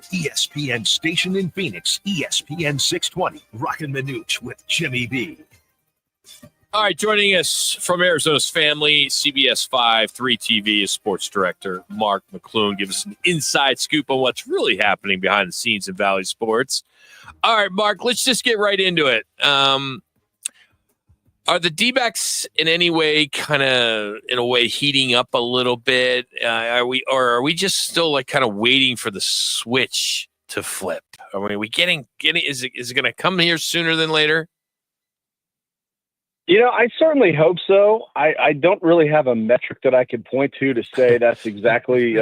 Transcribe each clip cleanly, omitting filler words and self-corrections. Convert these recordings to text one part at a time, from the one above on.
your ESPN station in Phoenix, ESPN 620. Rockin' the Nooch with Jimmy B. All right, joining us from Arizona's family, CBS 5, 3 TV is sports director Mark McClune. Give us an inside scoop on what's really happening behind the scenes in Valley Sports. All right, Mark, let's just get right into it. Are the D-backs in any way heating up a little bit? Are we just still like kind of waiting for the switch to flip? Are we getting is it going to come here sooner than later? I certainly hope so. I don't really have a metric that I could point to say that's exactly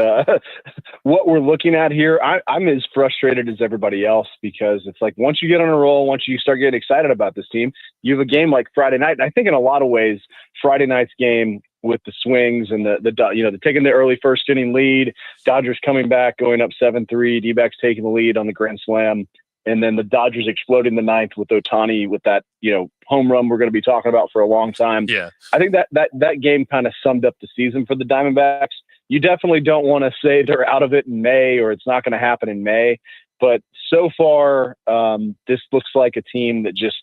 what we're looking at here. I'm as frustrated as everybody else because it's like once you get on a roll, once you start getting excited about this team, you have a game like Friday night. And I think in a lot of ways, Friday night's game with the swings and the taking the early first inning lead, Dodgers coming back, going up 7-3, D-backs taking the lead on the grand slam. And then the Dodgers exploding the ninth with Ohtani with that, home run we're going to be talking about for a long time. Yeah. I think that game kind of summed up the season for the Diamondbacks. You definitely don't want to say they're out of it in May or it's not going to happen in May. But so far, this looks like a team that just,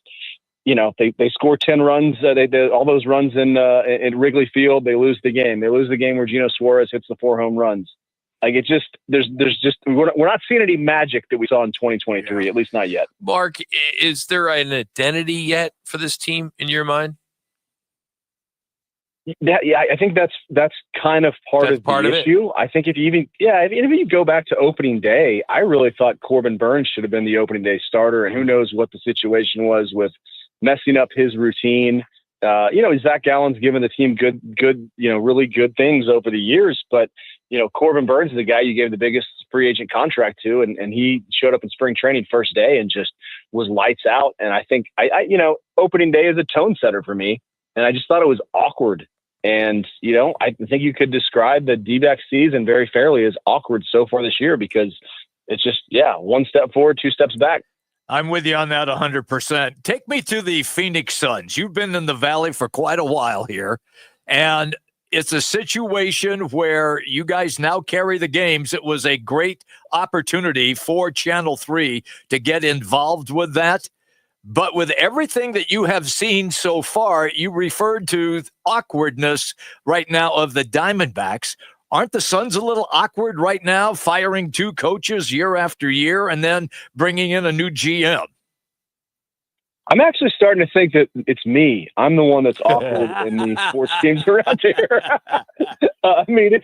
they score 10 runs. All those runs in Wrigley Field, they lose the game. They lose the game where Gino Suarez hits the 4 home runs. Like we're not seeing any magic that we saw in 2023, at least not yet. Mark, is there an identity yet for this team in your mind? Yeah, I think that's kind of part of the issue. I think if you go back to opening day, I really thought Corbin Burns should have been the opening day starter, and who knows what the situation was with messing up his routine. Zach Gallen's given the team good, really good things over the years, but Corbin Burns is the guy you gave the biggest free agent contract to, and he showed up in spring training first day and just was lights out. And I think opening day is a tone setter for me, and I just thought it was awkward. And I think you could describe the D-back season very fairly as awkward so far this year because it's just one step forward, 2 steps back. I'm with you on that 100%. Take me to the Phoenix Suns. You've been in the Valley for quite a while here, and it's a situation where you guys now carry the games. It was a great opportunity for Channel 3 to get involved with that. But with everything that you have seen so far, you referred to awkwardness right now of the Diamondbacks. Aren't the Suns a little awkward right now, firing 2 coaches year after year and then bringing in a new GM? I'm actually starting to think that it's me. I'm the one that's awkward in the sports teams around here. Definitely.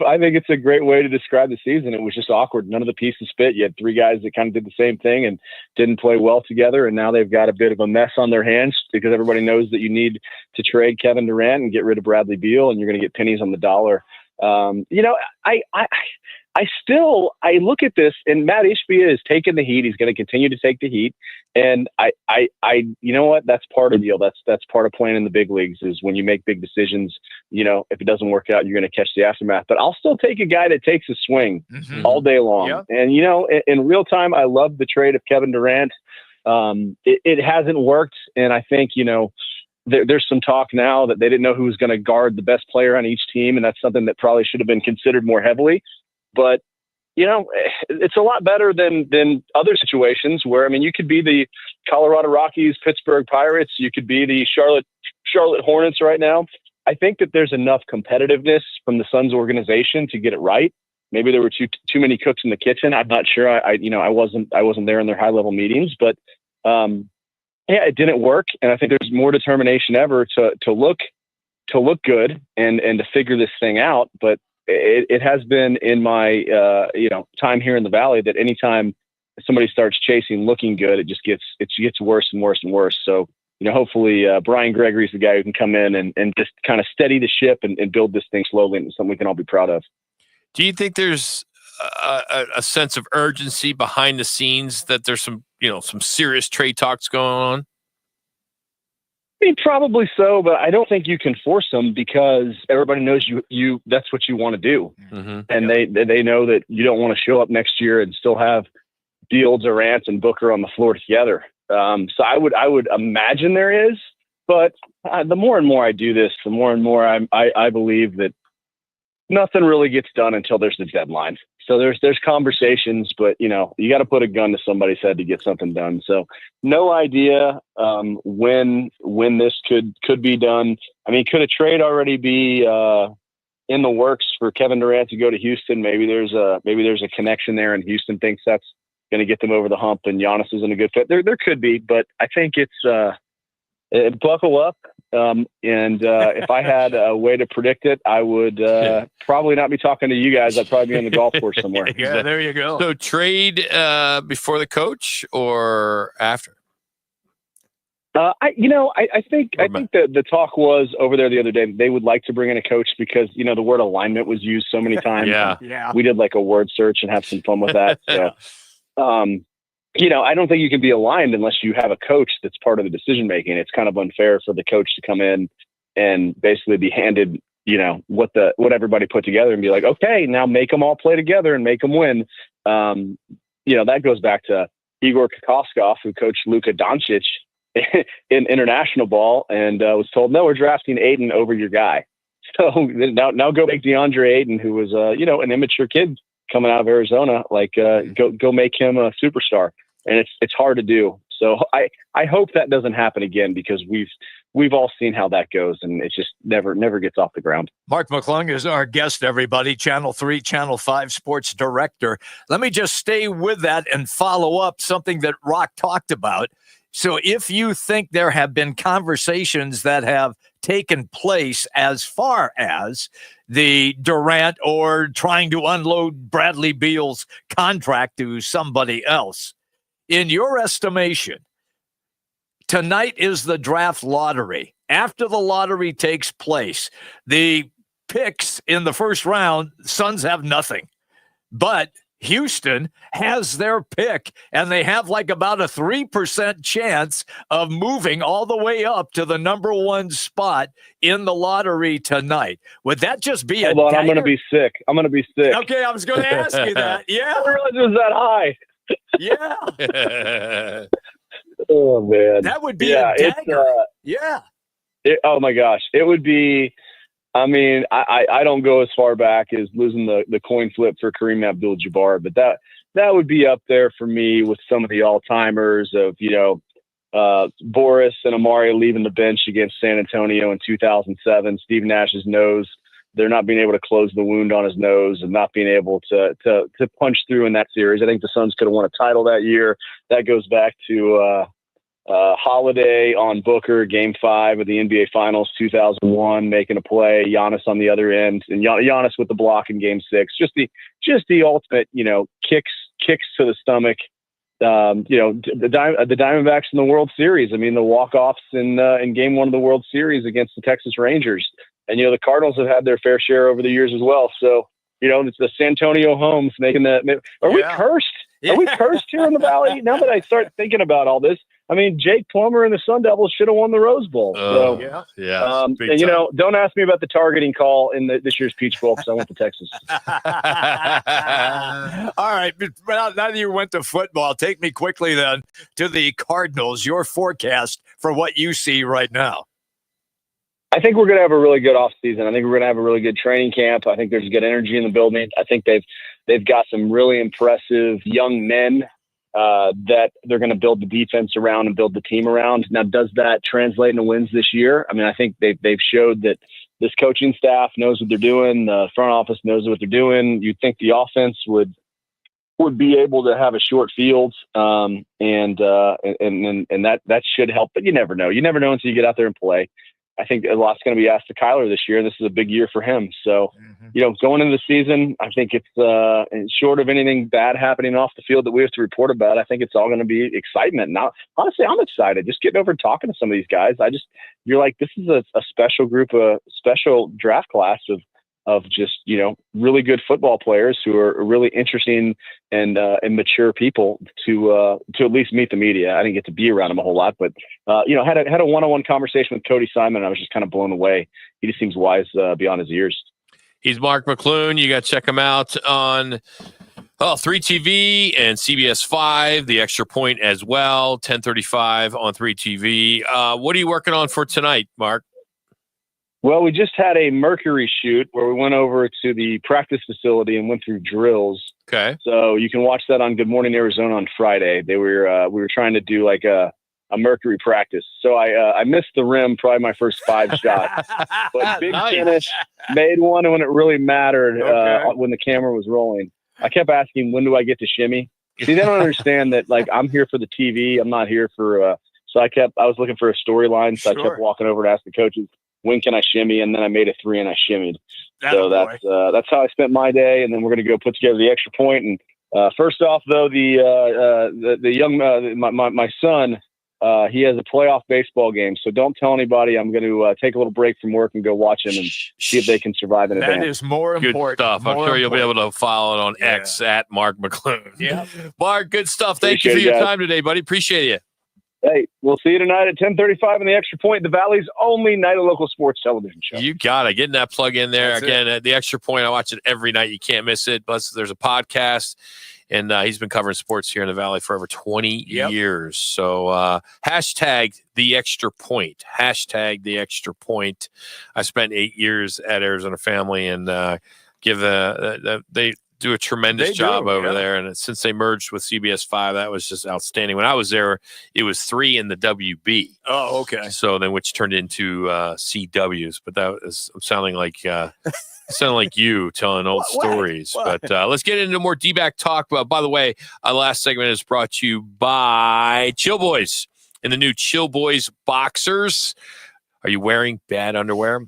I think it's a great way to describe the season. It was just awkward. None of the pieces fit. You had 3 guys that kind of did the same thing and didn't play well together, and now they've got a bit of a mess on their hands because everybody knows that you need to trade Kevin Durant and get rid of Bradley Beal, and you're going to get pennies on the dollar. I look at this, and Matt Ishbia is taking the heat. He's going to continue to take the heat. And you know what? That's part of the deal. That's part of playing in the big leagues is when you make big decisions, if it doesn't work out, you're going to catch the aftermath. But I'll still take a guy that takes a swing all day long. Yep. And, in real time, I love the trade of Kevin Durant. It hasn't worked. And I think, there's some talk now that they didn't know who was going to guard the best player on each team. And that's something that probably should have been considered more heavily. But, it's a lot better than other situations where, you could be the Colorado Rockies, Pittsburgh Pirates. You could be the Charlotte Hornets right now. I think that there's enough competitiveness from the Suns organization to get it right. Maybe there were too many cooks in the kitchen. I'm not sure. I wasn't there in their high level meetings, but it didn't work. And I think there's more determination ever to look good and to figure this thing out. But it has been in my time here in the Valley that anytime somebody starts chasing looking good, it gets worse and worse and worse. So hopefully Brian Gregory's the guy who can come in and just kind of steady the ship and build this thing slowly into something we can all be proud of. Do you think there's a sense of urgency behind the scenes that there's some serious trade talks going on? Probably so, but I don't think you can force them because everybody knows you that's what you want to do. Mm-hmm. And they know that you don't want to show up next year and still have Beal, Durant, and Booker on the floor together. So I would imagine there is, but the more and more I do this, the more and more I believe that nothing really gets done until there's the deadline. So there's conversations, but you got to put a gun to somebody's head to get something done. So no idea when this could be done. I mean, could a trade already be in the works for Kevin Durant to go to Houston? Maybe there's a connection there, and Houston thinks that's going to get them over the hump, and Giannis isn't a good fit. There could be, but I think it's buckle up. If I had a way to predict it, I would probably not be talking to you guys. I'd probably be on the golf course somewhere. Yeah, there you go. So trade before the coach or after? I think the talk was over there the other day. They would like to bring in a coach because the word alignment was used so many times. Yeah. We did like a word search and have some fun with that. So, I don't think you can be aligned unless you have a coach that's part of the decision making. It's kind of unfair for the coach to come in and basically be handed, what everybody put together and be like, okay, now make them all play together and make them win. That goes back to Igor Kokoskov, who coached Luka Doncic in international ball and was told, no, we're drafting Aiden over your guy. So now go make DeAndre Ayton, who was, an immature kid coming out of Arizona, go make him a superstar. And it's hard to do. So I hope that doesn't happen again because we've all seen how that goes, and it just never gets off the ground. Mark McClune is our guest, everybody. Channel 3, Channel 5 sports director. Let me just stay with that and follow up something that Rock talked about. So if you think there have been conversations that have taken place as far as the Durant or trying to unload Bradley Beal's contract to somebody else, in your estimation, tonight is the draft lottery. After the lottery takes place, the picks in the first round, Suns have nothing. But Houston has their pick, and they have about a 3% chance of moving all the way up to the number 1 spot in the lottery tonight. Would that just be Hold on, I'm going to be sick. Okay, I was going to ask you that. Yeah. I didn't realize it was that high. Yeah. Oh, man. That would be a dagger. Oh, my gosh. It would be – I mean, I don't go as far back as losing the coin flip for Kareem Abdul-Jabbar, but that would be up there for me with some of the all-timers of, Boris and Amari leaving the bench against San Antonio in 2007, Steve Nash's nose, they're not being able to close the wound on his nose and not being able to punch through in that series. I think the Suns could have won a title that year. That goes back to Holiday on Booker, Game 5 of the NBA Finals 2001, making a play. Giannis on the other end, and Giannis with the block in Game 6. Just the ultimate, kicks to the stomach. The Diamondbacks in the World Series. I mean, the walk-offs in Game 1 of the World Series against the Texas Rangers, and the Cardinals have had their fair share over the years as well. So it's the Santonio Holmes making that. Are we cursed? Are we cursed here in the Valley? Now that I start thinking about all this, I mean, Jake Plummer and the Sun Devils should have won the Rose Bowl. Don't ask me about the targeting call in this year's Peach Bowl because I went to Texas. All right. Now that you went to football, take me quickly then to the Cardinals, your forecast for what you see right now. I think we're going to have a really good offseason. I think we're going to have a really good training camp. I think there's good energy in the building. I think they've got some really impressive young men that they're going to build the defense around and build the team around. Now, does that translate into wins this year? I mean, I think they've showed that this coaching staff knows what they're doing. The front office knows what they're doing. You'd think the offense would be able to have a short field, and that should help. But you never know. You never know until you get out there and play. I think a lot's going to be asked to Kyler this year. This is a big year for him. So, going into the season, I think it's short of anything bad happening off the field that we have to report about. I think it's all going to be excitement. Now, honestly, I'm excited just getting over and talking to some of these guys. You're like, this is a special group, a special draft class of just, really good football players who are really interesting and mature people to at least meet the media. I didn't get to be around them a whole lot, but, had a one-on-one conversation with Cody Simon. And I was just kind of blown away. He just seems wise beyond his years. He's Mark McClune. You got to check him out on 3TV and CBS 5, The Extra Point as well, 10:35 on 3TV. What are you working on for tonight, Mark? Well, we just had a Mercury shoot where we went over to the practice facility and went through drills. Okay. So you can watch that on Good Morning Arizona on Friday. We were trying to do like a Mercury practice. So I missed the rim, probably my first 5 shots, but big Nice. finish, made one when it really mattered, Okay. when the camera was rolling. I kept asking, when do I get to shimmy? See, they don't understand that, like, I'm here for the TV. I'm not here for, so I was looking for a storyline. So I Sure. kept walking over to ask the coaches, when can I shimmy? And then I made a 3 and I shimmied. So Attaboy. that's how I spent my day. And then we're going to go put together the extra point. And first off, though, the young my son, he has a playoff baseball game. So don't tell anybody. I'm going to take a little break from work and go watch him and see if they can survive in That advance. is more Good important. stuff. I'm More sure you'll be important. able to follow it on Yeah. X at Mark McClune. Yeah. Mark, good stuff. Thank you for Appreciate it, your guys. time today, buddy. Appreciate you. Hey, we'll see you tonight at 10:35 in the Extra Point, the Valley's only night of local sports television show. You got it. Getting that plug in there. That's Again, at the Extra Point, I watch it every night. You can't miss it. Plus, there's a podcast, and he's been covering sports here in the Valley for over 20 Yep. years. So hashtag the Extra Point. Hashtag the Extra Point. I spent 8 years at Arizona Family, and they do a tremendous They do, job over yeah. there. And since they merged with CBS 5, that was just outstanding. When I was there, it was 3 in the WB. Oh, okay. So then, which turned into CWs, but that is I'm sounding like you telling old What? stories. What? But let's get into more D-back talk. By the way, our last segment is brought to you by Chill Boys and the new Chill Boys boxers. Are you wearing bad underwear?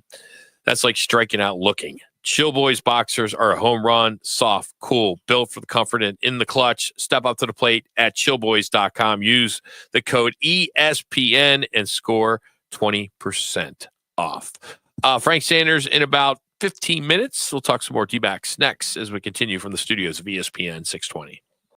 That's like striking out looking. Chill Boys boxers are a home run, soft, cool, built for the comfort and in the clutch. Step up to the plate at chillboys.com. Use the code ESPN and score 20% off. Frank Sanders in about 15 minutes. We'll talk some more D-backs next as we continue from the studios of ESPN 620.